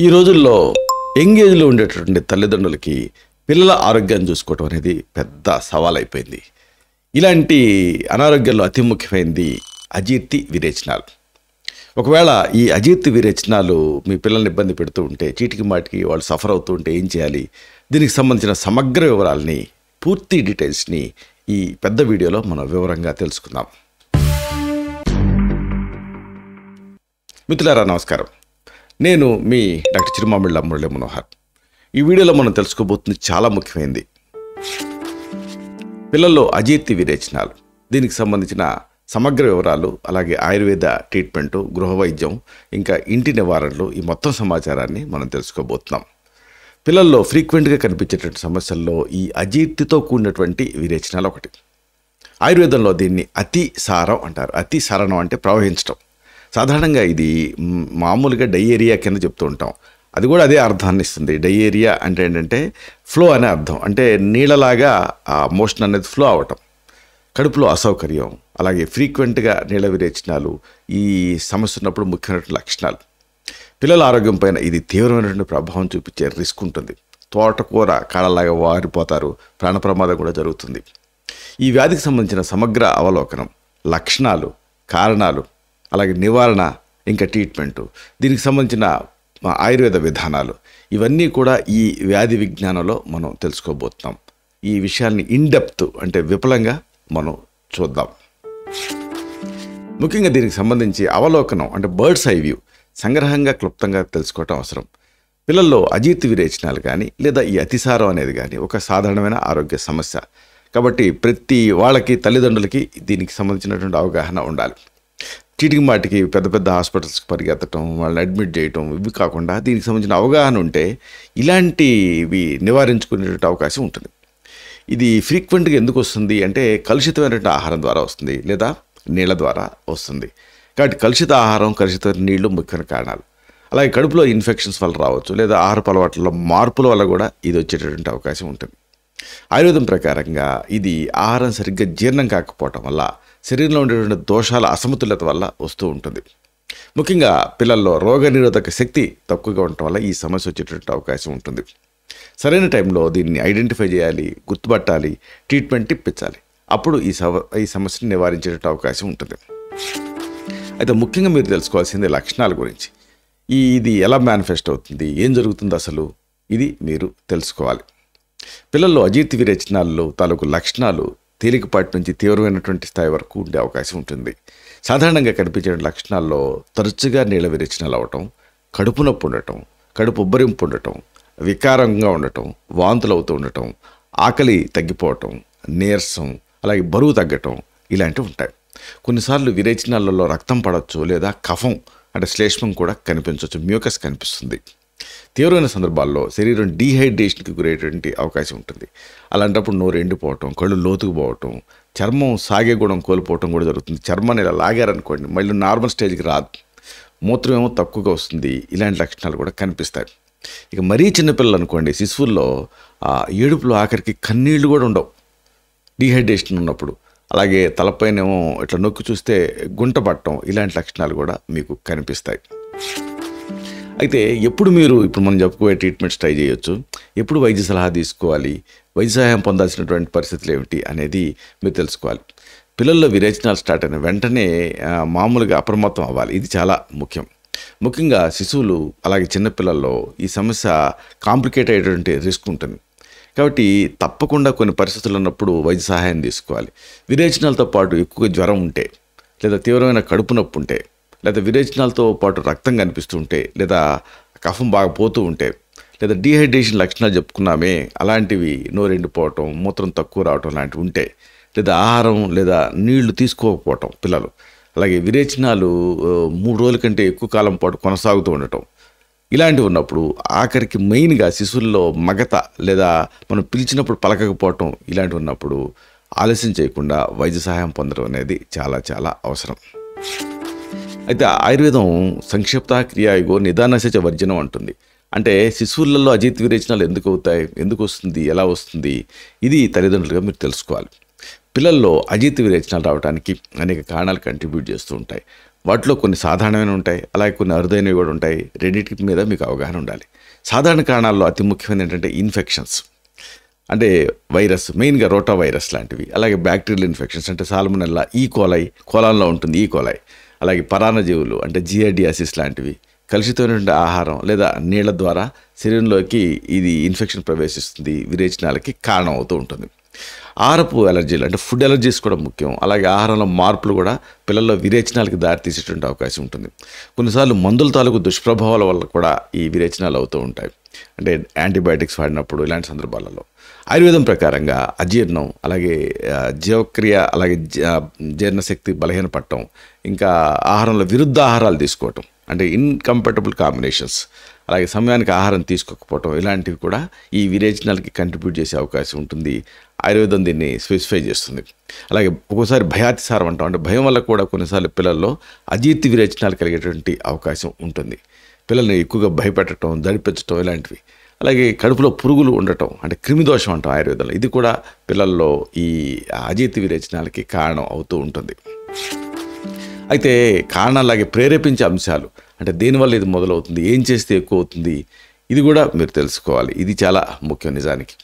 ఈ రోజుల్లో యంగ్ ఏజ్లో ఉండేటటువంటి తల్లిదండ్రులకి పిల్లల ఆరోగ్యాన్ని చూసుకోవటం అనేది పెద్ద సవాల్ అయిపోయింది. ఇలాంటి అనారోగ్యాల్లో అతి ముఖ్యమైనది అజీర్తి విరేచనాలు. ఒకవేళ ఈ అజీర్తి విరేచనాలు మీ పిల్లల్ని ఇబ్బంది పెడుతూ ఉంటే, చీటికి మాటికి వాళ్ళు సఫర్ అవుతూ ఉంటే ఏం చేయాలి, దీనికి సంబంధించిన సమగ్ర వివరాలని, పూర్తి డీటెయిల్స్ని ఈ పెద్ద వీడియోలో మనం వివరంగా తెలుసుకుందాం. మిత్రులారా నమస్కారం, నేను మీ డాక్టర్ చిరుమామిళ్ళ మురళీ మనోహర్. ఈ వీడియోలో మనం తెలుసుకోబోతుంది చాలా ముఖ్యమైనది, పిల్లల్లో అజీర్తి విరేచనాలు. దీనికి సంబంధించిన సమగ్ర వివరాలు, అలాగే ఆయుర్వేద ట్రీట్మెంటు, గృహ వైద్యం, ఇంకా ఇంటి నివారణలు, ఈ మొత్తం సమాచారాన్ని మనం తెలుసుకోబోతున్నాం. పిల్లల్లో ఫ్రీక్వెంట్గా కనిపించేటువంటి సమస్యల్లో ఈ అజీర్తితో కూడినటువంటి విరేచనాలు ఒకటి. ఆయుర్వేదంలో దీన్ని అతిసారం అంటారు. అతిసరణం అంటే ప్రవహించడం. సాధారణంగా ఇది మామూలుగా డయేరియా కింద చెప్తూ ఉంటాం. అది కూడా అదే అర్థాన్ని ఇస్తుంది. డయేరియా అంటే ఏంటంటే ఫ్లో అనే అర్థం. అంటే నీళ్ళలాగా ఆ మోషన్ అనేది ఫ్లో అవ్వటం, కడుపులో అసౌకర్యం, అలాగే ఫ్రీక్వెంట్గా నీళ్ళ విరేచనాలు ఈ సమస్య ఉన్నప్పుడు ముఖ్యమైనటువంటి లక్షణాలు. పిల్లల ఆరోగ్యం పైన ఇది తీవ్రమైనటువంటి ప్రభావం చూపించే రిస్క్ ఉంటుంది. తోటకూర కాళ్ళలాగా వారిపోతారు, ప్రాణ ప్రమాదం కూడా జరుగుతుంది. ఈ వ్యాధికి సంబంధించిన సమగ్ర అవలోకనం, లక్షణాలు, కారణాలు, అలాగే నివారణ, ఇంకా ట్రీట్మెంటు, దీనికి సంబంధించిన ఆయుర్వేద విధానాలు, ఇవన్నీ కూడా ఈ వ్యాధి విజ్ఞానంలో మనం తెలుసుకోబోతున్నాం. ఈ విషయాన్ని ఇన్డెప్త్ అంటే విపులంగా మనం చూద్దాం. ముఖ్యంగా దీనికి సంబంధించి అవలోకనం అంటే బర్డ్స్ ఐ వ్యూ సంగ్రహంగా క్లుప్తంగా తెలుసుకోవటం అవసరం. పిల్లల్లో అజీర్తి విరేచనాలు కానీ లేదా ఈ అతిసారం అనేది కానీ ఒక సాధారణమైన ఆరోగ్య సమస్య. కాబట్టి ప్రతి వాళ్ళకి, తల్లిదండ్రులకి దీనికి సంబంధించినటువంటి అవగాహన ఉండాలి. చీటికి మాటికి పెద్ద పెద్ద హాస్పిటల్స్కి పరిగెత్తడం, వాళ్ళని అడ్మిట్ చేయటం, ఇవి కాకుండా దీనికి సంబంధించిన అవగాహన ఉంటే ఇలాంటివి నివారించుకునేటువంటి అవకాశం ఉంటుంది. ఇది ఫ్రీక్వెంట్గా ఎందుకు వస్తుంది అంటే కలుషితమైనటువంటి ఆహారం ద్వారా వస్తుంది, లేదా నీళ్ళ ద్వారా వస్తుంది. కాబట్టి కలుషిత ఆహారం, కలుషితమైన నీళ్లు ముఖ్యమైన కారణాలు. అలాగే కడుపులో ఇన్ఫెక్షన్స్ వల్ల రావచ్చు, లేదా ఆహారపు అలవాట్లలో మార్పుల వల్ల కూడా ఇది వచ్చేటటువంటి అవకాశం ఉంటుంది. ఆయుర్వేదం ప్రకారంగా ఇది ఆహారం సరిగ్గా జీర్ణం కాకపోవటం వల్ల, శరీరంలో ఉండేటువంటి దోషాల అసమతుల్యత వల్ల వస్తూ ఉంటుంది. ముఖ్యంగా పిల్లల్లో రోగనిరోధక శక్తి తక్కువగా ఉండటం వల్ల ఈ సమస్య వచ్చేటువంటి అవకాశం ఉంటుంది. సరైన టైంలో దీన్ని ఐడెంటిఫై చేయాలి, గుర్తుపట్టాలి, ట్రీట్మెంట్ ఇప్పించాలి. అప్పుడు ఈ సమస్యను నివారించేట అవకాశం ఉంటుంది. అయితే ముఖ్యంగా మీరు తెలుసుకోవాల్సింది లక్షణాల గురించి. ఇది ఎలా మేనిఫెస్ట్ అవుతుంది, ఏం జరుగుతుంది అసలు, ఇది మీరు తెలుసుకోవాలి. పిల్లల్లో అజీర్తి విరేచనాల్లో తాలూకు లక్షణాలు తేలికపాటి నుంచి తీవ్రమైనటువంటి స్థాయి వరకు ఉండే అవకాశం ఉంటుంది. సాధారణంగా కనిపించే లక్షణాల్లో తరచుగా నీళ్ళ విరేచనాలు అవ్వటం, కడుపు నొప్పి ఉండటం, కడుపు ఉబ్బరింపు ఉండటం, వికారంగా ఉండటం, వాంతులు అవుతూ ఉండటం, ఆకలి తగ్గిపోవటం, నీరసం, అలాగే బరువు తగ్గటం, ఇలాంటివి ఉంటాయి. కొన్నిసార్లు విరేచనాలలో రక్తం పడవచ్చు, లేదా కఫం అంటే శ్లేష్మం కూడా కనిపించవచ్చు, మ్యూకస్ కనిపిస్తుంది. తీవ్రమైన సందర్భాల్లో శరీరం డీహైడ్రేషన్కి గురయ్యేటువంటి అవకాశం ఉంటుంది. అలాంటప్పుడు నోరు ఎండిపోవటం, కళ్ళు లోతుకు పోవటం, చర్మం సాగే గుణం కోల్పోవటం కూడా జరుగుతుంది. చర్మాన్ని ఇలా లాగారనుకోండి, మళ్ళీ నార్మల్ స్టేజ్కి రాదు, మూత్రం ఏమో తక్కువగా వస్తుంది. ఇలాంటి లక్షణాలు కూడా కనిపిస్తాయి. ఇక మరీ చిన్నపిల్లలు అనుకోండి, శిశువుల్లో ఏడుపులో ఆఖరికి కన్నీళ్లు కూడా ఉండవు డీహైడ్రేషన్ ఉన్నప్పుడు. అలాగే తలపైనేమో ఇట్లా నొక్కి చూస్తే గుంట పట్టడం, ఇలాంటి లక్షణాలు కూడా మీకు కనిపిస్తాయి. అయితే ఇప్పుడు మనం చెప్పుకోవే ట్రీట్మెంట్స్ ట్రై చేయొచ్చు, ఎప్పుడు వైద్య సలహా తీసుకోవాలి, వైద్య సహాయం పొందాల్సినటువంటి పరిస్థితులు ఏమిటి అనేది మీరు తెలుసుకోవాలి. పిల్లల్లో విరేచనాలు స్టార్ట్ అయిన వెంటనే మామూలుగా అప్రమత్తం అవ్వాలి. ఇది చాలా ముఖ్యం. ముఖ్యంగా శిశువులు, అలాగే చిన్నపిల్లల్లో ఈ సమస్య కాంప్లికేట్ అయ్యేటువంటి రిస్క్ ఉంటుంది. కాబట్టి తప్పకుండా కొన్ని పరిస్థితులు ఉన్నప్పుడు వైద్య సహాయం తీసుకోవాలి. విరేచనాలతో పాటు ఎక్కువగా జ్వరం ఉంటే, లేదా తీవ్రమైన కడుపు నొప్పి ఉంటే, లేదా విరేచనాలతో పాటు రక్తం కనిపిస్తుంటే, లేదా కఫం బాగా పోతూ ఉంటే, లేదా డీహైడ్రేషన్ లక్షణాలు చెప్పుకున్నామే అలాంటివి, నోరు ఎండిపోవటం, మూత్రం తక్కువ రావటం లాంటివి ఉంటే, లేదా ఆహారం లేదా నీళ్లు తీసుకోకపోవటం పిల్లలు, అలాగే విరేచనాలు 3 రోజుల కంటే ఎక్కువ కాలం పాటు కొనసాగుతూ ఉండటం, ఇలాంటివి ఉన్నప్పుడు, ఆఖరికి మెయిన్గా శిశువుల్లో మగత లేదా మనం పిలిచినప్పుడు పలకకపోవటం, ఇలాంటివి ఉన్నప్పుడు ఆలస్యం చేయకుండా వైద్య సహాయం పొందడం అనేది చాలా చాలా అవసరం. అయితే ఆయుర్వేదం సంక్షిప్త క్రియాయుగో నిదానశచ వర్జనం అంటుంది. అంటే శిశువులలో అజీర్తి విరేచనాలు ఎందుకు అవుతాయి, ఎందుకు వస్తుంది, ఎలా వస్తుంది, ఇది తల్లిదండ్రులుగా మీరు తెలుసుకోవాలి. పిల్లల్లో అజీర్తి విరేచనాలు రావడానికి అనేక కారణాలు కంట్రిబ్యూట్ చేస్తూ ఉంటాయి. వాటిలో కొన్ని సాధారణమైన ఉంటాయి, అలాగే కొన్ని అరుదైనవి కూడా ఉంటాయి. రెండింటి మీద మీకు అవగాహన ఉండాలి. సాధారణ కారణాల్లో అతి ముఖ్యమైనది ఏంటంటే ఇన్ఫెక్షన్స్, అంటే వైరస్, మెయిన్గా రోటా వైరస్ లాంటివి, అలాగే బ్యాక్టీరియల్ ఇన్ఫెక్షన్స్ అంటే సాల్మొనెల్లా, కోలాన్లో ఉంటుంది ఈకోలై, అలాగే పరాన్నజీవులు అంటే జియార్డియాసిస్ లాంటివి, కలుషితమైనటువంటి ఆహారం లేదా నీళ్ల ద్వారా శరీరంలోకి ఇది ఇన్ఫెక్షన్ ప్రవేశిస్తుంది, విరేచనాలకి కారణం అవుతూ ఉంటుంది. ఆహారపు ఎలర్జీలు అంటే ఫుడ్ ఎలర్జీస్ కూడా ముఖ్యం. అలాగే ఆహారంలో మార్పులు కూడా పిల్లల్లో విరేచనాలకి దారితీసేటువంటి అవకాశం ఉంటుంది. కొన్నిసార్లు మందుల తాలూకు దుష్ప్రభావాల వల్ల కూడా ఈ విరేచనాలు అవుతూ ఉంటాయి, అంటే యాంటీబయాటిక్స్ వాడినప్పుడు ఇలాంటి సందర్భాలలో. ఆయుర్వేదం ప్రకారంగా అజీర్ణం, అలాగే జీవక్రియ, అలాగే జీర్ణశక్తి బలహీనపడటం, ఇంకా ఆహారంలో విరుద్ధ ఆహారాలు తీసుకోవటం అంటే ఇన్కంపాటబుల్ కాంబినేషన్స్, అలాగే సమయానికి ఆహారం తీసుకోకపోవటం, ఇలాంటివి కూడా ఈ విరేచనాలకి కంట్రిబ్యూట్ చేసే అవకాశం ఉంటుంది. ఆయుర్వేదం దీన్ని స్పెసిఫై చేస్తుంది. అలాగే ఒక్కోసారి భయాతిసారం అంటాం, అంటే భయం వల్ల కూడా కొన్నిసార్లు పిల్లల్లో అజీర్తి విరేచనాలు కలిగేటువంటి అవకాశం ఉంటుంది. పిల్లల్ని ఎక్కువగా భయపెట్టడం, దడిపించడం ఇలాంటివి. అలాగే కడుపులో పురుగులు ఉండటం అంటే క్రిమిదోషం అంటాం ఆయుర్వేదంలో, ఇది కూడా పిల్లల్లో ఈ అజీర్తి విరేచనాలకి కారణం అవుతూ ఉంటుంది. అయితే కారణాలాగే ప్రేరేపించే అంశాలు అంటే దేనివల్ల ఇది మొదలవుతుంది, ఏం చేస్తే ఎక్కువ అవుతుంది, ఇది కూడా మీరు తెలుసుకోవాలి. ఇది చాలా ముఖ్యం. నిజానికి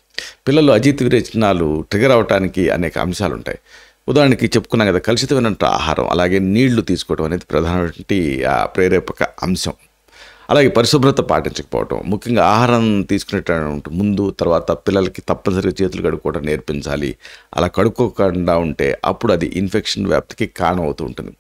పిల్లలు అజీర్తి విరేచనాలు ట్రిగర్ అవడానికి అనేక అంశాలు ఉంటాయి. ఉదాహరణకి చెప్పుకున్నాం కదా, కలుషితమైన ఆహారం, అలాగే నీళ్లు తీసుకోవడం అనేది ప్రధానమైనటువంటి ప్రేరేపక అంశం. అలాగే పరిశుభ్రత పాటించకపోవటం, ముఖ్యంగా ఆహారం తీసుకునేటటువంటి ముందు తర్వాత పిల్లలకి తప్పనిసరిగా చేతులు కడుక్కోవడం నేర్పించాలి. అలా కడుక్కోకుండా ఉంటే అప్పుడు అది ఇన్ఫెక్షన్ వ్యాప్తికి కారణం అవుతూ ఉంటుంది.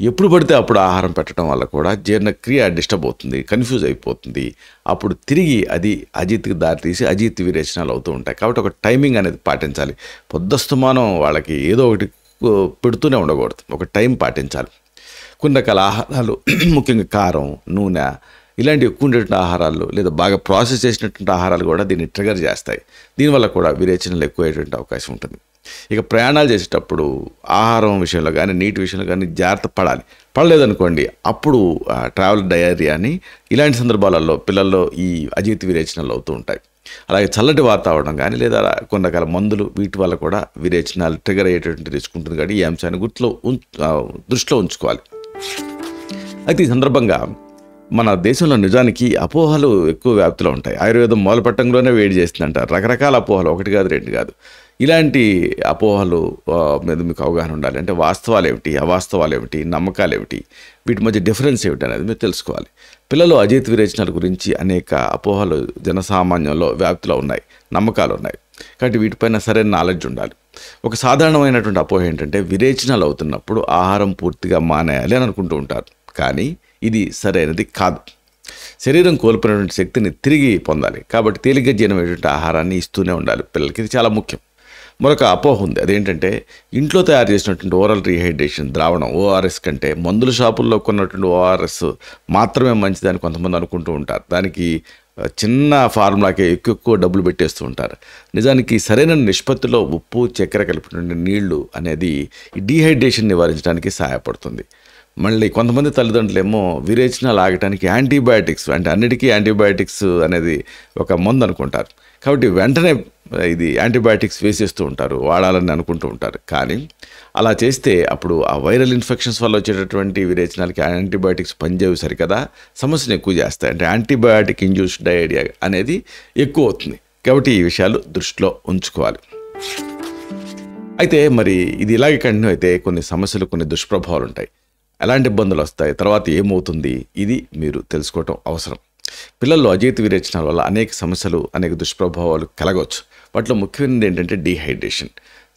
ఎప్పుడు పడితే అప్పుడు ఆహారం పెట్టడం వల్ల కూడా జీర్ణక్రియ డిస్టర్బ్ అవుతుంది, కన్ఫ్యూజ్ అయిపోతుంది. అప్పుడు తిరిగి అది అజీర్తికి దారితీసి అజీర్తి విరేచనాలు అవుతూ ఉంటాయి. కాబట్టి ఒక టైమింగ్ అనేది పాటించాలి. పొద్దుస్తమానం వాళ్ళకి ఏదో ఒకటి పెడుతూనే ఉండకూడదు, ఒక టైం పాటించాలి. కొన్ని రకాల ఆహారాలు ముఖ్యంగా కారం, నూనె ఇలాంటి ఎక్కువ ఉండేటువంటి ఆహారాలు లేదా బాగా ప్రాసెస్ చేసినటువంటి ఆహారాలు కూడా దీన్ని ట్రిగర్ చేస్తాయి. దీనివల్ల కూడా విరేచనలు ఎక్కువయ్యేటువంటి అవకాశం ఉంటుంది. ఇక ప్రయాణాలు చేసేటప్పుడు ఆహారం విషయంలో కానీ నీటి విషయంలో కానీ జాగ్రత్త పడలేదనుకోండి, అప్పుడు ట్రావెల్ డయేరియా అని ఇలాంటి సందర్భాలలో పిల్లల్లో ఈ అజీర్తి విరేచనాలు అవుతూ ఉంటాయి. అలాగే చల్లటి వాతావరణం కానీ లేదా కొన్ని రకాల మందులు వీటి వల్ల కూడా విరేచనాలు ట్రిగర్ అయ్యేటువంటి రిస్క్ ఉంటుంది. కాబట్టి ఈ అంశాన్ని దృష్టిలో ఉంచుకోవాలి. అయితే ఈ సందర్భంగా మన దేశంలో నిజానికి అపోహలు ఎక్కువ వ్యాప్తిలో ఉంటాయి. ఆయుర్వేదం మొదలుపెట్టంలోనే వేడి చేస్తుందంటారు. రకరకాల అపోహలు, ఒకటి కాదు రెండు కాదు. ఇలాంటి అపోహలు మీద మీకు అవగాహన ఉండాలి. అంటే వాస్తవాలు ఏమిటి, అవాస్తవాలు ఏమిటి, నమ్మకాలు ఏమిటి, వీటి మధ్య డిఫరెన్స్ ఏమిటి అనేది మీరు తెలుసుకోవాలి. పిల్లలు అజీర్తి విరేచనాల గురించి అనేక అపోహలు జనసామాన్యంలో వ్యాప్తిలో ఉన్నాయి, నమ్మకాలు ఉన్నాయి. కాబట్టి వీటిపైన సరైన నాలెడ్జ్ ఉండాలి. ఒక సాధారణమైనటువంటి అపోహ ఏంటంటే విరేచనాలు అవుతున్నప్పుడు ఆహారం పూర్తిగా మానేయాలి అని అనుకుంటూ ఉంటారు. కానీ ఇది సరైనది కాదు. శరీరం కోల్పోయినటువంటి శక్తిని తిరిగి పొందాలి. కాబట్టి తేలిగ్గా జీర్ణమైనటువంటి ఆహారాన్ని ఇస్తూనే ఉండాలి పిల్లలకి. ఇది చాలా ముఖ్యం. మరొక అపోహ ఉంది, అదేంటంటే ఇంట్లో తయారు చేసినటువంటి ఓరల్ రీహైడ్రేషన్ ద్రావణం ఓఆర్ఎస్ కంటే మందుల షాపుల్లో కొన్నటువంటి ఓఆర్ఎస్ మాత్రమే మంచిదని కొంతమంది అనుకుంటూ ఉంటారు. దానికి చిన్న ఫార్ములాకే ఎక్కువ డబ్బులు పెట్టేస్తూ ఉంటారు. నిజానికి సరైన నిష్పత్తిలో ఉప్పు, చక్కెర కలిపినటువంటి నీళ్లు అనేది ఈ డీహైడ్రేషన్ నివారించడానికి సహాయపడుతుంది. మళ్ళీ కొంతమంది తల్లిదండ్రులేమో విరేచనాలు ఆగటానికి యాంటీబయాటిక్స్, అంటే అన్నిటికీ యాంటీబయాటిక్స్ అనేది ఒక మందు అనుకుంటారు. కాబట్టి వెంటనే ఇది యాంటీబయాటిక్స్ వేసేస్తూ ఉంటారు, వాడాలని అనుకుంటూ ఉంటారు. కానీ అలా చేస్తే అప్పుడు ఆ వైరల్ ఇన్ఫెక్షన్స్ వల్ల వచ్చేటటువంటి విరేచనాలకి యాంటీబయాటిక్స్ పనిచేయవు సరికదా, సమస్యను ఎక్కువ చేస్తాయి. అంటే యాంటీబయాటిక్ ఇండ్యూస్డ్ డయేరియా అనేది ఎక్కువ అవుతుంది. కాబట్టి ఈ విషయాలు దృష్టిలో ఉంచుకోవాలి. అయితే మరి ఇది ఇలాగే కంటిన్యూ అయితే కొన్ని సమస్యలు, కొన్ని దుష్ప్రభావాలు ఉంటాయి. ఎలాంటి ఇబ్బందులు వస్తాయి, తర్వాత ఏమవుతుంది, ఇది మీరు తెలుసుకోవటం అవసరం. పిల్లల్లో అజీర్తి విరేచనాల వల్ల అనేక సమస్యలు, అనేక దుష్ప్రభావాలు కలగవచ్చు. వాటిలో ముఖ్యమైనది ఏంటంటే డీహైడ్రేషన్.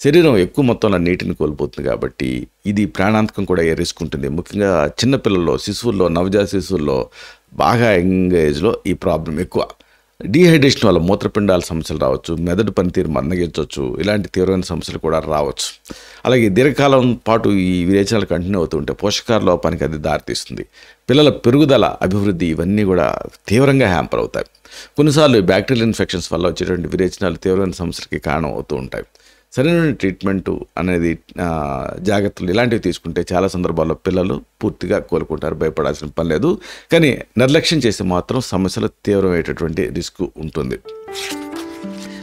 శరీరం ఎక్కువ మొత్తంలో నీటిని కోల్పోతుంది కాబట్టి ఇది ప్రాణాంతకం కూడా అయ్యే రిస్క్ ఉంటుంది. ముఖ్యంగా చిన్నపిల్లల్లో, శిశువుల్లో, నవజాత శిశువుల్లో, బాగా యంగ్ ఏజ్లో ఈ ప్రాబ్లం ఎక్కువ. డీహైడ్రేషన్ వల్ల మూత్రపిండాల సమస్యలు రావచ్చు, మెదడు పనితీరు మందగించవచ్చు, ఇలాంటి తీవ్రమైన సమస్యలు కూడా రావచ్చు. అలాగే దీర్ఘకాలం పాటు ఈ విరేచనాలు కంటిన్యూ అవుతుంటే పోషకాహార లోపానికి అది దారితీస్తుంది. పిల్లల పెరుగుదల, అభివృద్ధి ఇవన్నీ కూడా తీవ్రంగా హ్యాంపర్ అవుతాయి. కొన్నిసార్లు బ్యాక్టీరియల్ ఇన్ఫెక్షన్స్ వల్ల వచ్చేటువంటి విరేచనాలు తీవ్రమైన సమస్యలకి కారణం అవుతూ ఉంటాయి. సరైన ట్రీట్మెంటు అనేది జాగ్రత్తలు ఇలాంటివి తీసుకుంటే చాలా సందర్భాల్లో పిల్లలు పూర్తిగా కోలుకుంటారు, భయపడాల్సిన పని లేదు. కానీ నిర్లక్ష్యం చేస్తే మాత్రం సమస్యలు తీవ్రమైనటువంటి రిస్క్ ఉంటుంది.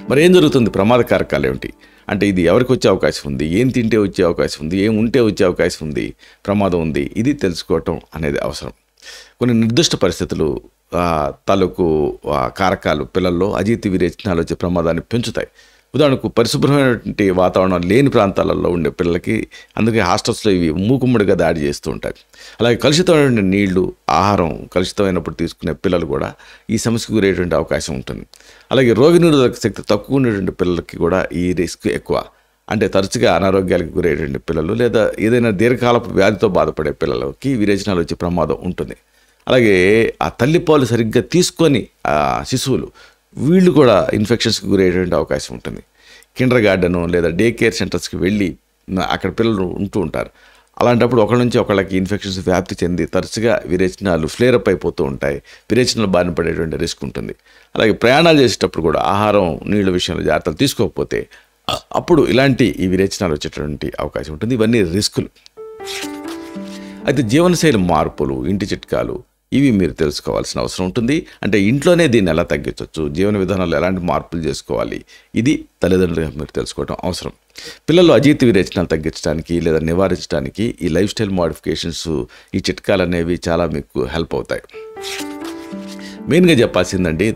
మరి ఏం జరుగుతుంది, ప్రమాద కారకాలు ఏమిటి అంటే ఇది ఎవరికి వచ్చే అవకాశం ఉంది, ఏం తింటే వచ్చే అవకాశం ఉంది, ఏం ఉంటే వచ్చే అవకాశం ఉంది, ప్రమాదం ఉంది, ఇది తెలుసుకోవటం అనేది అవసరం. కొన్ని నిర్దిష్ట పరిస్థితులు తాలూకు కారకాలు పిల్లల్లో అజీర్తి విరేచనాలు వచ్చే ప్రమాదాన్ని పెంచుతాయి. ఉదాహరణకు పరిశుభ్రమైనటువంటి వాతావరణం లేని ప్రాంతాలలో ఉండే పిల్లలకి అందుకే హాస్టల్స్లో ఇవి మూకుమ్మడిగా దాడి చేస్తూ ఉంటాయి. అలాగే కలుషితమైనటువంటి నీళ్లు, ఆహారం కలుషితమైనప్పుడు తీసుకునే పిల్లలు కూడా ఈ సమస్యకు గురయ్యేటువంటి అవకాశం ఉంటుంది. అలాగే రోగనిరోధక శక్తి తక్కువ ఉండేటువంటి పిల్లలకి కూడా ఈ రిస్క్ ఎక్కువ. అంటే తరచుగా అనారోగ్యాలకు గురయ్యేటువంటి పిల్లలు లేదా ఏదైనా దీర్ఘకాలపు వ్యాధితో బాధపడే పిల్లలకి విరేచనాలు వచ్చే ప్రమాదం ఉంటుంది. అలాగే ఆ తల్లిపాలు సరిగ్గా తీసుకొని శిశువులు వీళ్ళు కూడా ఇన్ఫెక్షన్స్కి గురయ్యేటువంటి అవకాశం ఉంటుంది. కిండర్ గార్డెను లేదా డే కేర్ సెంటర్స్కి వెళ్ళి అక్కడ పిల్లలు ఉంటూ ఉంటారు. అలాంటప్పుడు ఒకళ్ళ నుంచి ఒకళ్ళకి ఇన్ఫెక్షన్స్ వ్యాప్తి చెంది తరచుగా విరేచనాలు ఫ్లేరప్ అయిపోతూ ఉంటాయి. విరేచనాలు బారిన పడేటువంటి రిస్క్ ఉంటుంది. అలాగే ప్రయాణాలు చేసేటప్పుడు కూడా ఆహారం, నీళ్ళ విషయంలో జాగ్రత్తలు తీసుకోకపోతే అప్పుడు ఇలాంటి ఈ విరేచనాలు వచ్చేటువంటి అవకాశం ఉంటుంది. ఇవన్నీ రిస్కులు. అయితే జీవనశైలి మార్పులు, ఇంటి చిట్కాలు ఇవి మీరు తెలుసుకోవాల్సిన అవసరం ఉంటుంది. అంటే ఇంట్లోనే దీన్ని ఎలా తగ్గించవచ్చు, జీవన విధానాలు ఎలాంటి మార్పులు చేసుకోవాలి, ఇది తల్లిదండ్రులుగా మీరు తెలుసుకోవడం అవసరం. పిల్లలు అజీర్తి విరేచనాలు తగ్గించడానికి లేదా నివారించడానికి ఈ లైఫ్ స్టైల్ మోడిఫికేషన్స్, ఈ చిట్కాలు అనేవి చాలా మీకు హెల్ప్ అవుతాయి. మెయిన్గా చెప్పాల్సిందండి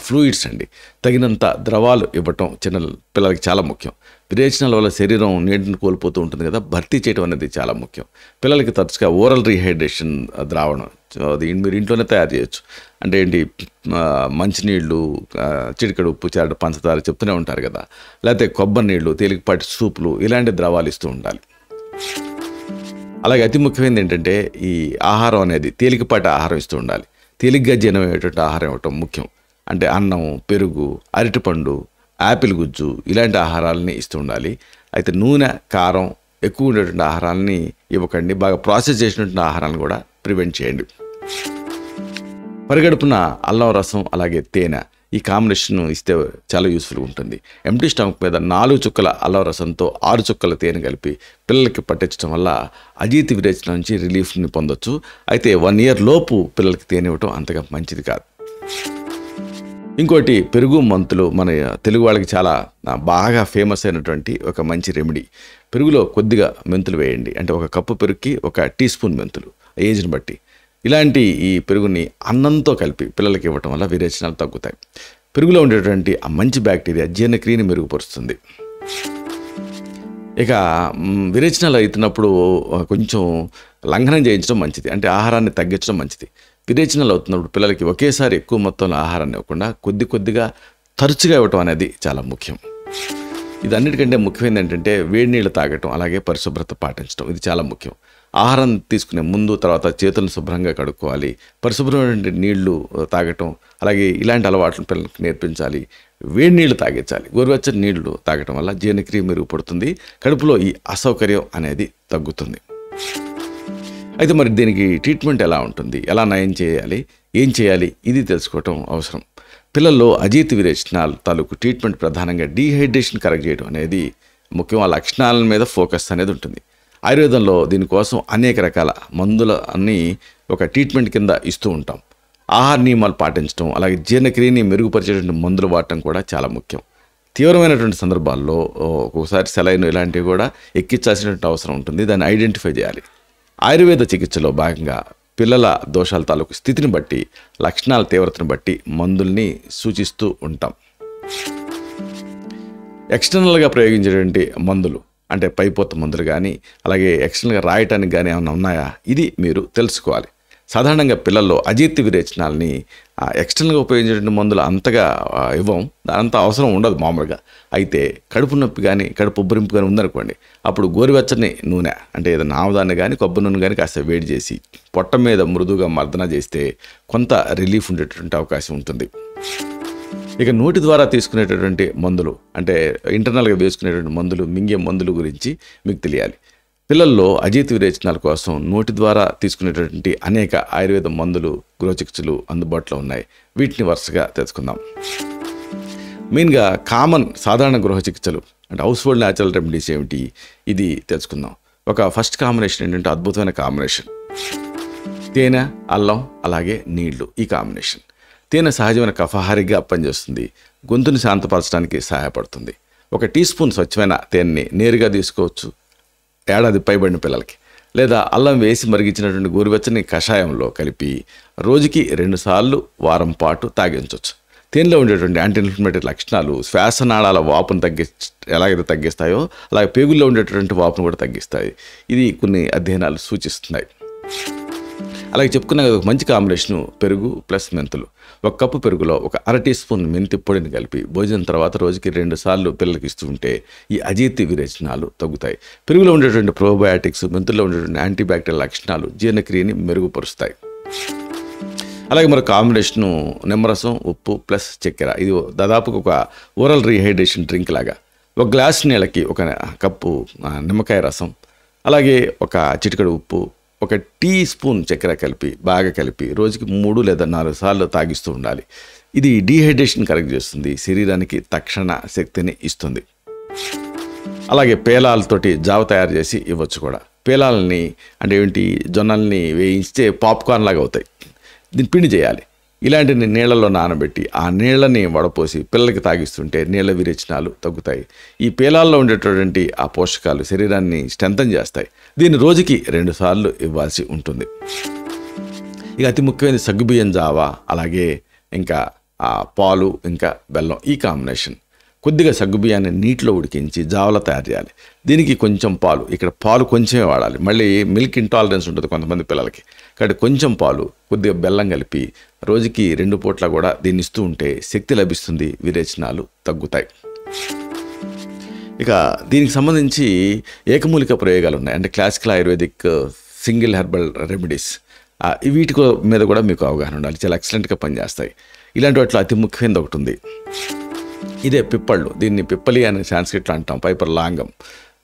ఫ్లూయిడ్స్ అండి. తగినంత ద్రవాలు ఇవ్వటం పిల్లలకి చాలా ముఖ్యం. విరేచనాల వల్ల శరీరం నీటిని కోల్పోతూ ఉంటుంది కదా, భర్తీ చేయడం అనేది చాలా ముఖ్యం. పిల్లలకి తరచుగా ఓరల్ రీహైడ్రేషన్ ద్రావణం అది మీరు ఇంట్లోనే తయారు చేయొచ్చు. అంటే ఏంటి, మంచినీళ్ళు, చిటికెడు ఉప్పు, చారడు పంచదార చెప్తూనే ఉంటారు కదా, లేకపోతే కొబ్బరి నీళ్ళు, తేలికపాటి సూపులు, ఇలాంటి ద్రవాలు ఇస్తూ ఉండాలి. అలాగే అతి ముఖ్యమైనది ఏంటంటే ఈ ఆహారం అనేది తేలికపాటి ఆహారం ఇస్తూ ఉండాలి. తేలిగ్గా జీర్ణమయ్యేటువంటి ఆహారం ఇవ్వటం ముఖ్యం. అంటే అన్నం, పెరుగు, అరటిపండు, యాపిల్ గుజ్జు ఇలాంటి ఆహారాలని ఇస్తూ ఉండాలి. అయితే నూనె, కారం ఎక్కువ ఉండేటువంటి ఆహారాలని ఇవ్వకండి. బాగా ప్రాసెస్ చేసినటువంటి ఆహారాలను కూడా ప్రివెంట్ చేయండి. పరిగడుపున అల్లం రసం అలాగే తేనె ఈ కాంబినేషన్ ఇస్తే చాలా యూస్ఫుల్గా ఉంటుంది. ఎంటీ స్టమక్ మీద 4 చుక్కల అల్లం రసంతో 6 చుక్కల తేనె కలిపి పిల్లలకి పట్టించడం వల్ల అజీర్తి విరేచన నుంచి రిలీఫ్ని పొందొచ్చు. అయితే 1 year లోపు పిల్లలకి తేనె ఇవ్వటం అంతగా మంచిది కాదు. ఇంకోటి పెరుగు, మెంతులు మన తెలుగు వాళ్ళకి చాలా బాగా ఫేమస్ అయినటువంటి ఒక మంచి రెమెడీ. పెరుగులో కొద్దిగా మెంతులు వేయండి. అంటే 1 కప్పు పెరుగుకి 1 టీ స్పూన్ మెంతులు ఏజ్ని బట్టి. ఇలాంటి ఈ పెరుగుని అన్నంతో కలిపి పిల్లలకి ఇవ్వటం వల్ల విరేచనాలు తగ్గుతాయి. పెరుగులో ఉండేటువంటి ఆ మంచి బ్యాక్టీరియా జీర్ణక్రియని మెరుగుపరుస్తుంది. ఇక విరేచనాలు అవుతున్నప్పుడు కొంచెం లంఘనం చేయించడం మంచిది. అంటే ఆహారాన్ని తగ్గించడం మంచిది. విరేచనాలు అవుతున్నప్పుడు పిల్లలకి ఒకేసారి ఎక్కువ మొత్తంలో ఆహారాన్ని ఇవ్వకుండా కొద్దిగా తరచుగా ఇవ్వటం అనేది చాలా ముఖ్యం. ఇది అన్నిటికంటే ముఖ్యమైనది ఏంటంటే వేడి నీళ్ళు తాగటం, అలాగే పరిశుభ్రత పాటించడం, ఇది చాలా ముఖ్యం. ఆహారం తీసుకునే ముందు తర్వాత చేతులను శుభ్రంగా కడుక్కోవాలి. పరిశుభ్రమైన నీళ్లు తాగటం, అలాగే ఇలాంటి అలవాట్లను పిల్లలకు నేర్పించాలి. వేడి నీళ్లు తాగించాలి. గోరువెచ్చని నీళ్లు తాగటం వల్ల జీర్ణక్రియ మెరుగుపడుతుంది. కడుపులో ఈ అసౌకర్యం అనేది తగ్గుతుంది. అయితే మరి దీనికి ట్రీట్మెంట్ ఎలా ఉంటుంది, ఎలా నయం చేయాలి, ఏం చేయాలి, ఇది తెలుసుకోవటం అవసరం. పిల్లల్లో అజీర్తి విరేచనాల తాలూకు ట్రీట్మెంట్ ప్రధానంగా డీహైడ్రేషన్ కరెక్ట్ చేయడం అనేది ముఖ్యం. ఆ లక్షణాల మీద ఫోకస్ అనేది ఉంటుంది. ఆయుర్వేదంలో దీనికోసం అనేక రకాల మందులన్నీ ఒక ట్రీట్మెంట్ కింద ఇస్తూ ఉంటాం. ఆహార నియమాలు పాటించడం, అలాగే జీర్ణక్రియని మెరుగుపరిచేటువంటి మందులు వాడటం కూడా చాలా ముఖ్యం. తీవ్రమైనటువంటి సందర్భాల్లో ఒక్కొక్కసారి సెలైన్ ఇలాంటివి కూడా ఎక్కించాల్సినటువంటి అవసరం ఉంటుంది. దాన్ని ఐడెంటిఫై చేయాలి. ఆయుర్వేద చికిత్సలో భాగంగా పిల్లల దోషాల తాలూకు స్థితిని బట్టి, లక్షణాల తీవ్రతను బట్టి మందుల్ని సూచిస్తూ ఉంటాం. ఎక్స్టర్నల్గా ప్రయోగించేటువంటి మందులు అంటే పైపోత మందులు కానీ, అలాగే ఎక్స్టర్నల్గా రాయటానికి కానీ ఏమైనా ఉన్నాయా, ఇది మీరు తెలుసుకోవాలి. సాధారణంగా పిల్లల్లో అజీర్తి విరేచనాలని ఎక్స్టర్నల్గా ఉపయోగించేటువంటి మందులు అంతగా ఇవ్వం, అంత అవసరం ఉండదు మామూలుగా. అయితే కడుపు నొప్పి కానీ, కడుపు ఉబ్బరింపు కానీ ఉందనుకోండి, అప్పుడు గోరువెచ్చని నూనె అంటే ఏదైనా ఆముదాన్ని కానీ, కొబ్బరి నూనె కానీ కాస్త వేడి చేసి పొట్ట మీద మృదువుగా మర్దన చేస్తే కొంత రిలీఫ్ ఉండేటటువంటి అవకాశం ఉంటుంది. ఇక నోటి ద్వారా తీసుకునేటటువంటి మందులు అంటే ఇంటర్నల్గా వేసుకునేటువంటి మందులు, మింగే మందులు గురించి మీకు తెలియాలి. పిల్లల్లో అజీర్తి విరేచనాల కోసం నోటి ద్వారా తీసుకునేటటువంటి అనేక ఆయుర్వేద మందులు, గృహచికిత్సలు అందుబాటులో ఉన్నాయి. వీటిని వరుసగా తెలుసుకుందాం. మెయిన్గా సాధారణ గృహచికిత్సలు అంటే హౌస్ హోల్డ్ న్యాచురల్ రెమెడీస్ ఏమిటి, ఇది తెలుసుకుందాం. ఒక ఫస్ట్ కాంబినేషన్ ఏంటంటే అద్భుతమైన కాంబినేషన్ తేనె, అల్లం, అలాగే నీళ్లు. ఈ కాంబినేషన్ తేనె సహజమైన కఫహారిగా పనిచేస్తుంది. గొంతుని శాంతపరచడానికి సహాయపడుతుంది. 1 టీ స్పూన్ స్వచ్ఛమైన తేనెని నేరుగా తీసుకోవచ్చు ఏడాది పైబడిన పిల్లలకి, లేదా అల్లం వేసి మరిగించినటువంటి గోరువెచ్చని కషాయంలో కలిపి రోజుకి 2 సార్లు వారం పాటు తాగించవచ్చు. తేనెలో ఉండేటువంటి యాంటీ ఇన్ఫ్లమేటరీ లక్షణాలు శ్వాసనాళాల వాపును ఎలాగైతే తగ్గిస్తాయో అలాగే పేగుల్లో ఉండేటువంటి వాపును కూడా తగ్గిస్తాయి. ఇది కొన్ని అధ్యయనాలు సూచిస్తున్నాయి. అలాగే చెప్పుకున్న మంచి కాంబినేషను పెరుగు ప్లస్ మెంతులు. 1 కప్పు పెరుగులో 1/2 టీ స్పూన్ మెంతి పొడిని కలిపి భోజనం తర్వాత రోజుకి 2 సార్లు పిల్లలకి ఇస్తూ ఉంటే ఈ అజీర్తి విరేచనాలు తగ్గుతాయి. పెరుగులో ఉండేటువంటి ప్రోబయాటిక్స్, మెంతుల్లో ఉండేటువంటి యాంటీబ్యాక్టీరియల్ లక్షణాలు జీర్ణక్రియని మెరుగుపరుస్తాయి. అలాగే మరొక కాంబినేషను నిమ్మరసం, ఉప్పు ప్లస్ చక్కెర. ఇది దాదాపుగా ఒక ఓరల్ రీహైడ్రేషన్ డ్రింక్ లాగా. 1 గ్లాస్ నీళ్ళకి 1 కప్పు నిమ్మకాయ రసం, అలాగే 1 చిటికెడు ఉప్పు, 1 టీ స్పూన్ చక్కెర బాగా కలిపి రోజుకి 3 లేదా 4 సార్లు తాగిస్తూ ఉండాలి. ఇది డీహైడ్రేషన్ కరెక్ట్ చేస్తుంది, శరీరానికి తక్షణ శక్తిని ఇస్తుంది. అలాగే పేలాలతోటి జావ తయారు చేసి ఇవ్వచ్చు కూడా. పేలాలని అంటే ఏంటి, జొన్నల్ని వేయించితే పాప్కార్న్ లాగా అవుతాయి. దీన్ని పిండి చేయాలి. ఇలాంటిని నీళ్లలో నానబెట్టి ఆ నీళ్ళని వడపోసి పిల్లలకి తాగిస్తుంటే నీళ్ల విరేచనాలు తగ్గుతాయి. ఈ పేలాల్లో ఉండేటటువంటి ఆ పోషకాలు శరీరాన్ని స్ట్రెంథన్ చేస్తాయి. దీన్ని రోజుకి 2 సార్లు ఇవ్వాల్సి ఉంటుంది. ఇక అతి ముఖ్యమైనది సగ్గుబియ్యం జావ, అలాగే ఇంకా పాలు ఇంకా బెల్లం ఈ కాంబినేషన్. కొద్దిగా సగ్గుబియ్యాన్ని నీటిలో ఉడికించి జావలా తయారు చేయాలి. దీనికి కొంచెం పాలు, ఇక్కడ పాలు కొంచెమే వాడాలి. మళ్ళీ మిల్క్ ఇంటాలరెన్స్ ఉంటుంది కొంతమంది పిల్లలకి, కాబట్టి కొంచెం పాలు, కొద్దిగా బెల్లం కలిపి రోజుకి 2 పూట్ల కూడా దీన్ని ఇస్తూ ఉంటే శక్తి లభిస్తుంది, విరేచనాలు తగ్గుతాయి. ఇక దీనికి సంబంధించి ఏకమూలిక ప్రయోగాలు ఉన్నాయి. అంటే classical ayurvedic single herbal remedies, వీటి మీద కూడా మీకు అవగాహన ఉండాలి. చాలా ఎక్సలెంట్గా పనిచేస్తాయి. ఇలాంటి వాటిలో అతి ముఖ్యమైనది ఒకటి ఉంది. ఇదే పిప్పళ్ళు. దీన్ని పిప్పలి అని సాంస్క్రిట్లో అంటాం, పైపర్ లాంగం.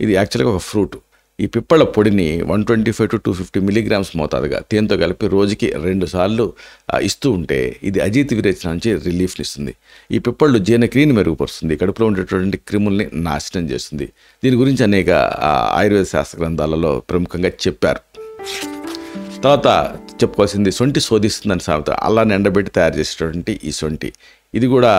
ఇది యాక్చువల్గా ఒక ఫ్రూట్. ఈ పిప్పళ్ళ పొడిని 125 to 250 మిల్లీగ్రామ్స్ మోతాదుగా తేనెతో కలిపి రోజుకి 2 సార్లు ఇస్తూ ఉంటే ఇది అజీర్తి విరేచన నుంచి రిలీఫ్ని ఇస్తుంది. ఈ పిప్పళ్ళు జీర్ణక్రియని మెరుగుపరుస్తుంది, కడుపులో ఉండేటువంటి క్రిముల్ని నాశనం చేస్తుంది. దీని గురించి అనేక ఆయుర్వేద శాస్త్ర గ్రంథాలలో ప్రముఖంగా చెప్పారు. తర్వాత చెప్పుకోవాల్సింది సొంటి శోధిస్తుందని సామెత. అల్లాన్ని ఎండబెట్టి తయారు చేసేటటువంటి ఈ సొంటి, ఇది కూడా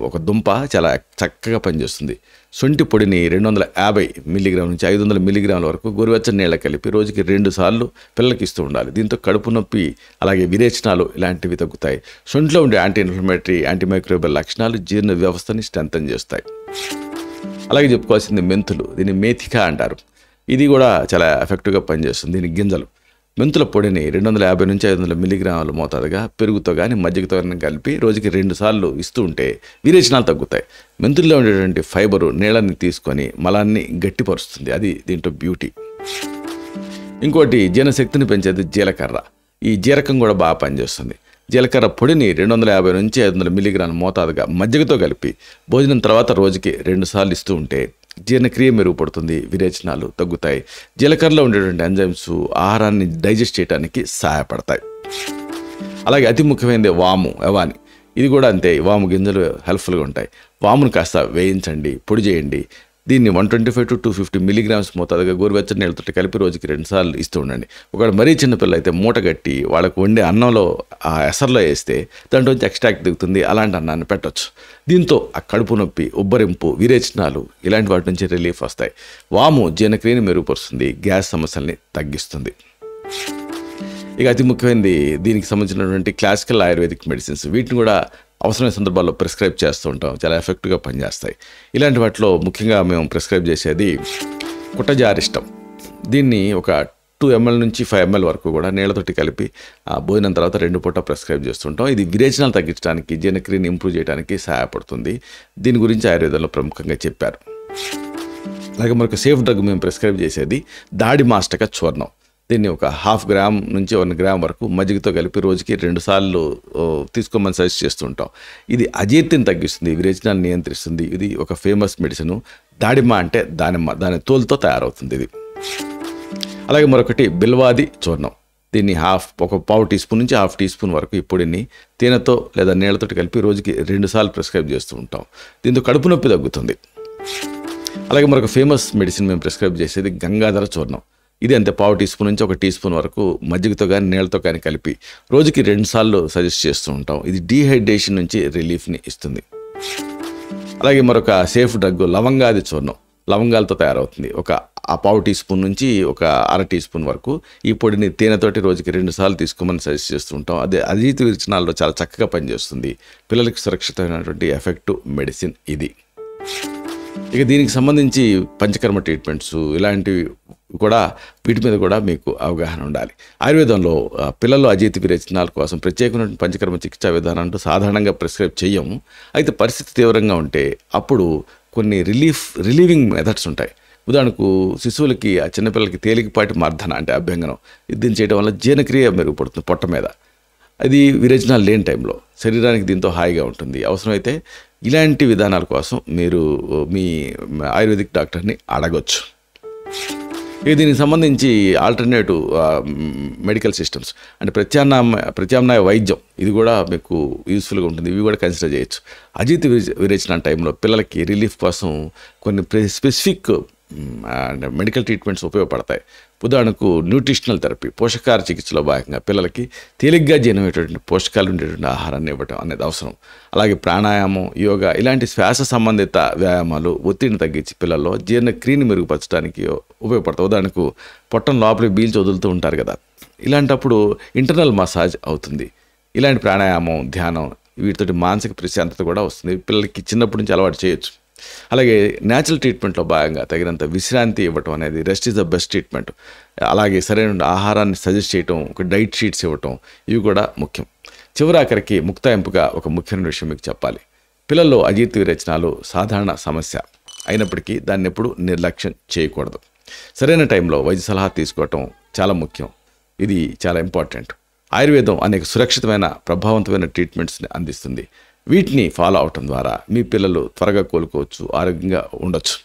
ఒక దుంప, చాలా చక్కగా పనిచేస్తుంది. సొంటి పొడిని 250 మిల్లీగ్రాముల నుంచి 500 మిల్లీగ్రాముల వరకు గోరువెచ్చని నీళ్ళ కలిపి రోజుకి 2 సార్లు పిల్లలకి ఇస్తూ ఉండాలి. దీంతో కడుపు నొప్పి అలాగే విరేచనాలు ఇలాంటివి తగ్గుతాయి. సొంటిలో ఉండే యాంటీ ఇన్ఫ్లమేటరీ, యాంటీమైక్రోబియల్ లక్షణాలు జీర్ణ వ్యవస్థని స్ట్రెంథన్ చేస్తాయి. అలాగే చెప్పుకోవాల్సింది మెంతులు. దీన్ని మేథికా అంటారు. ఇది కూడా చాలా ఎఫెక్టివ్గా పనిచేస్తుంది. దీని గింజలు. మెంతుల పొడిని 250 నుంచి 500 మిల్లీగ్రాముల మోతాదుగా పెరుగుతో కానీ మజ్జిగతో కానీ కలిపి రోజుకి 2 సార్లు ఇస్తూ ఉంటే విరేచనాలు తగ్గుతాయి. మెంతుల్లో ఉండేటువంటి ఫైబరు నీళ్ళని తీసుకొని మలాన్ని గట్టిపరుస్తుంది. అది దీంట్లో బ్యూటీ. ఇంకోటి జీర్ణశక్తిని పెంచేది జీలకర్ర. ఈ జీరకం కూడా బాగా పనిచేస్తుంది. జీలకర్ర పొడిని 250 నుంచి 500 మిల్లీగ్రాముల మోతాదుగా మజ్జిగతో కలిపి భోజనం తర్వాత రోజుకి 2 సార్లు ఇస్తూ ఉంటే జీర్ణక్రియ మెరుగుపడుతుంది, విరేచనాలు తగ్గుతాయి. జీలకర్రలో ఉండేటువంటి ఎంజైమ్స్ ఆహారాన్ని డైజెస్ట్ చేయడానికి సహాయపడతాయి. అలాగే అతి ముఖ్యమైనది వాము, యవాని. ఇది కూడా అంతే. వాము గింజలు హెల్ప్ఫుల్గా ఉంటాయి. వామును కాస్త వేయించండి, పొడి చేయండి. దీన్ని 125 to 250 మిల్లీగ్రామ్స్ మోతాదుగా గోరువెచ్చని నీళ్ళతో కలిపి రోజుకి 2 సార్లు ఇస్తూ ఉండండి. ఒకవేళ మరీ చిన్నపిల్లలు అయితే మూట కట్టి వాళ్ళకు వండే అన్నంలో ఆ ఎసర్లో వేస్తే దాంట్లో నుంచి ఎక్స్ట్రాక్ట్ దిగుతుంది. అలాంటి అన్నాన్ని పెట్టవచ్చు. దీంతో ఆ కడుపు నొప్పి, ఉబ్బరింపు, విరేచనాలు ఇలాంటి వాటి నుంచి రిలీఫ్ వస్తాయి. వాము జీర్ణక్రియని మెరుగుపరుస్తుంది, గ్యాస్ సమస్యల్ని తగ్గిస్తుంది. ఇక అతి ముఖ్యమైనది దీనికి సంబంధించినటువంటి క్లాసికల్ ఆయుర్వేదిక్ మెడిసిన్స్. వీటిని కూడా అవసరమైన సందర్భాల్లో ప్రిస్క్రైబ్ చేస్తూ ఉంటాం. చాలా ఎఫెక్టివ్గా పనిచేస్తాయి. ఇలాంటి వాటిలో ముఖ్యంగా మేము ప్రిస్క్రైబ్ చేసేది కుటజారిష్టం. దీన్ని ఒక 2 ml నుంచి 5 ml వరకు కూడా నీళ్ళతోటి కలిపి భోజనం తర్వాత 2 పూట ప్రిస్క్రైబ్ చేస్తుంటాం. ఇది విరేచనాలు తగ్గించడానికి, జీర్ణక్రియని ఇంప్రూవ్ చేయడానికి సహాయపడుతుంది. దీని గురించి ఆయుర్వేదంలో ప్రముఖంగా చెప్పారు. అలాగే మనకు సేఫ్ డ్రగ్ మేము ప్రిస్క్రైబ్ చేసేది దాడిమాస్టక చూర్ణం. దీన్ని ఒక 1/2 గ్రామ్ నుంచి 1 గ్రామ్ వరకు మజ్జిగతో కలిపి రోజుకి 2 సార్లు తీసుకోమని సజెస్ట్ చేస్తుంటాం. ఇది అజీర్తిని తగ్గిస్తుంది, విరేచనాన్ని నియంత్రిస్తుంది. ఇది ఒక ఫేమస్ మెడిసిన్. దాడిమ అంటే దానిమ్మ, దాని తోలుతో తయారవుతుంది ఇది. అలాగే మరొకటి బిల్వాది చూర్ణం. దీన్ని ఒక 1/4 టీ స్పూన్ నుంచి 1/2 టీ స్పూన్ వరకు ఈ పొడిని తేనెతో లేదా నీళ్ళతో కలిపి రోజుకి 2 సార్లు ప్రిస్క్రైబ్ చేస్తూ ఉంటాం. దీంతో కడుపు నొప్పి తగ్గుతుంది. అలాగే మరొక ఫేమస్ మెడిసిన్ మేము ప్రిస్క్రైబ్ చేసేది గంగాధర చూర్ణం. ఇది అంతే. 1/4 టీ స్పూన్ నుంచి 1 టీ స్పూన్ వరకు మజ్జిగతో కానీ నీళ్ళతో కానీ కలిపి రోజుకి 2 సార్లు సజెస్ట్ చేస్తూ ఉంటాం. ఇది డీహైడ్రేషన్ నుంచి రిలీఫ్ని ఇస్తుంది. అలాగే మరొక సేఫ్ డ్రగ్ లవంగాది చూర్ణం, లవంగాలతో తయారవుతుంది. ఒక పావు టీ స్పూన్ నుంచి ఒక అర టీ స్పూన్ వరకు ఈ పొడిని తేనెతోటి రోజుకి 2 సార్లు తీసుకోమని సజెస్ట్ చేస్తూ ఉంటాం. అదే అజీర్తి విరేచనాల్లో చాలా చక్కగా పనిచేస్తుంది. పిల్లలకి సురక్షితమైనటువంటి ఎఫెక్టివ్ మెడిసిన్ ఇది. ఇక దీనికి సంబంధించి పంచకర్మ ట్రీట్మెంట్స్ ఇలాంటివి కూడా, వీటి మీద కూడా మీకు అవగాహన ఉండాలి. ఆయుర్వేదంలో పిల్లల్లో అజీర్తి విరేచనాల కోసం ప్రత్యేకమైన పంచకర్మ చికిత్సా విధానం అంటూ సాధారణంగా ప్రిస్క్రైబ్ చేయము. అయితే పరిస్థితి తీవ్రంగా ఉంటే అప్పుడు కొన్ని రిలీవింగ్ మెథడ్స్ ఉంటాయి. ఉదాహరణకు శిశువులకి, ఆ చిన్నపిల్లలకి తేలికపాటి మర్దన అంటే అభ్యంగనం, దీన్ని చేయడం వల్ల జీర్ణక్రియ మెరుగుపడుతుంది పొట్ట మీద. అది విరేచనాలు లేని టైంలో శరీరానికి దీంతో హాయిగా ఉంటుంది. అవసరమైతే ఇలాంటి విధానాల కోసం మీరు మీ ఆయుర్వేదిక్ డాక్టర్ని అడగొచ్చు. ఇక దీనికి సంబంధించి ఆల్టర్నేటివ్ మెడికల్ సిస్టమ్స్ అంటే ప్రత్యామ్నాయ వైద్యం, ఇది కూడా మీకు యూస్ఫుల్గా ఉంటుంది. ఇవి కూడా కన్సిడర్ చేయొచ్చు. అజీర్తి విరేచన టైంలో పిల్లలకి రిలీఫ్ కోసం కొన్ని స్పెసిఫిక్ మెడికల్ ట్రీట్మెంట్స్ ఉపయోగపడతాయి. ఉదాహరణకు న్యూట్రిషనల్ థెరపీ, పోషకాహార చికిత్సలో భాగంగా పిల్లలకి తేలిగ్గా జీర్ణమయ్యేటువంటి పోషకాలు ఉండేటువంటి ఆహారాన్ని ఇవ్వటం అనేది అవసరం. అలాగే ప్రాణాయామం, యోగా ఇలాంటి శ్వాస సంబంధిత వ్యాయామాలు ఒత్తిడిని తగ్గించి పిల్లల్లో జీర్ణక్రియని మెరుగుపరచడానికి ఉపయోగపడతాయి. ఉదాహరణకు పొట్టం లోపలికి పీల్చి వదులుతూ ఉంటారు కదా, ఇలాంటప్పుడు ఇంటర్నల్ మసాజ్ అవుతుంది. ఇలాంటి ప్రాణాయామం, ధ్యానం వీటితోటి మానసిక ప్రశాంతత కూడా వస్తుంది. పిల్లలకి చిన్నప్పటి నుంచి అలవాటు చేయొచ్చు. అలాగే న్యాచురల్ ట్రీట్మెంట్లో భాగంగా తగినంత విశ్రాంతి ఇవ్వటం అనేది rest is the best treatment. అలాగే సరైన ఆహారాన్ని సజెస్ట్ చేయటం, ఒక డైట్ షీట్స్ ఇవ్వటం, ఇవి కూడా ముఖ్యం. చివరాఖరికి ముక్తాయింపుగా ఒక ముఖ్యమైన విషయం మీకు చెప్పాలి. పిల్లల్లో అజీర్తి విరేచనాలు సాధారణ సమస్య అయినప్పటికీ దాన్ని ఎప్పుడు నిర్లక్ష్యం చేయకూడదు. సరైన టైంలో వైద్య సలహా తీసుకోవటం చాలా ముఖ్యం. ఇది చాలా ఇంపార్టెంట్. ఆయుర్వేదం అనేక సురక్షితమైన, ప్రభావవంతమైన ట్రీట్మెంట్స్ని అందిస్తుంది. వీటిని ఫాలో అవటం ద్వారా మీ పిల్లలు త్వరగా కోలుకోవచ్చు, ఆరోగ్యంగా ఉండొచ్చు.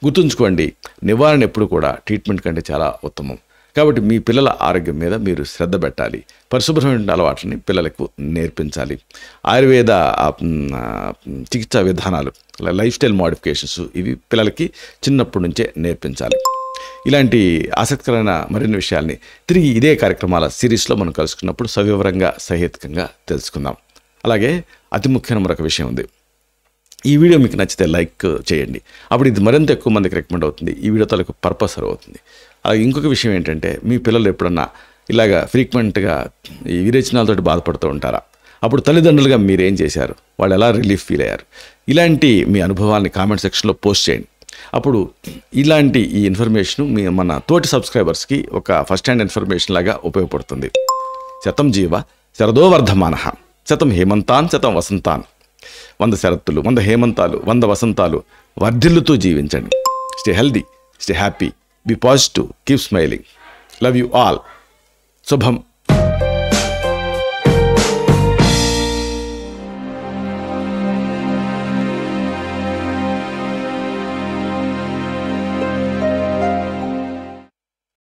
గుర్తుంచుకోండి, నివారణ ఎప్పుడు కూడా ట్రీట్మెంట్ కంటే చాలా ఉత్తమం. కాబట్టి మీ పిల్లల ఆరోగ్యం మీద మీరు శ్రద్ధ పెట్టాలి. పరిశుభ్రమైన అలవాట్లని పిల్లలకు నేర్పించాలి. ఆయుర్వేద చికిత్సా విధానాలు, లైఫ్ స్టైల్ మోడిఫికేషన్స్ ఇవి పిల్లలకి చిన్నప్పటి నుంచే నేర్పించాలి. ఇలాంటి ఆసక్తికరమైన మరిన్ని విషయాల్ని తిరిగి ఇదే కార్యక్రమాల సిరీస్లో మనం కలుసుకున్నప్పుడు సవివరంగా, సహేతుకంగా తెలుసుకుందాం. అలాగే అతి ముఖ్యమైన మరొక విషయం ఉంది. ఈ వీడియో మీకు నచ్చితే లైక్ చేయండి. అప్పుడు ఇది మరింత ఎక్కువ మందికి రికమెండ్ అవుతుంది. ఈ వీడియో తాలూకు పర్పస్ అవుతుంది. అలాగే ఇంకొక విషయం ఏంటంటే, మీ పిల్లలు ఎప్పుడన్నా ఇలాగా ఫ్రీక్వెంట్గా ఈ విరేచనాలతో బాధపడుతూ ఉంటారా? అప్పుడు తల్లిదండ్రులుగా మీరు ఏం చేశారు? వాళ్ళు ఎలా రిలీఫ్ ఫీల్ అయ్యారు? ఇలాంటి మీ అనుభవాల్ని కామెంట్ సెక్షన్లో పోస్ట్ చేయండి. అప్పుడు ఇలాంటి ఈ ఇన్ఫర్మేషన్ మన తోటి సబ్స్క్రైబర్స్కి ఒక ఫస్ట్ హ్యాండ్ ఇన్ఫర్మేషన్ లాగా ఉపయోగపడుతుంది. శతం జీవ శరదో వర్ధమానః, శతం హేమంతాన్ శతం వసంతాన్. 100 శరత్తులు, 100 హేమంతాలు, 100 వసంతాలు వర్ధిల్లుతూ జీవించండి. Stay healthy, stay happy, be positive, keep smiling. Love you all. శుభం.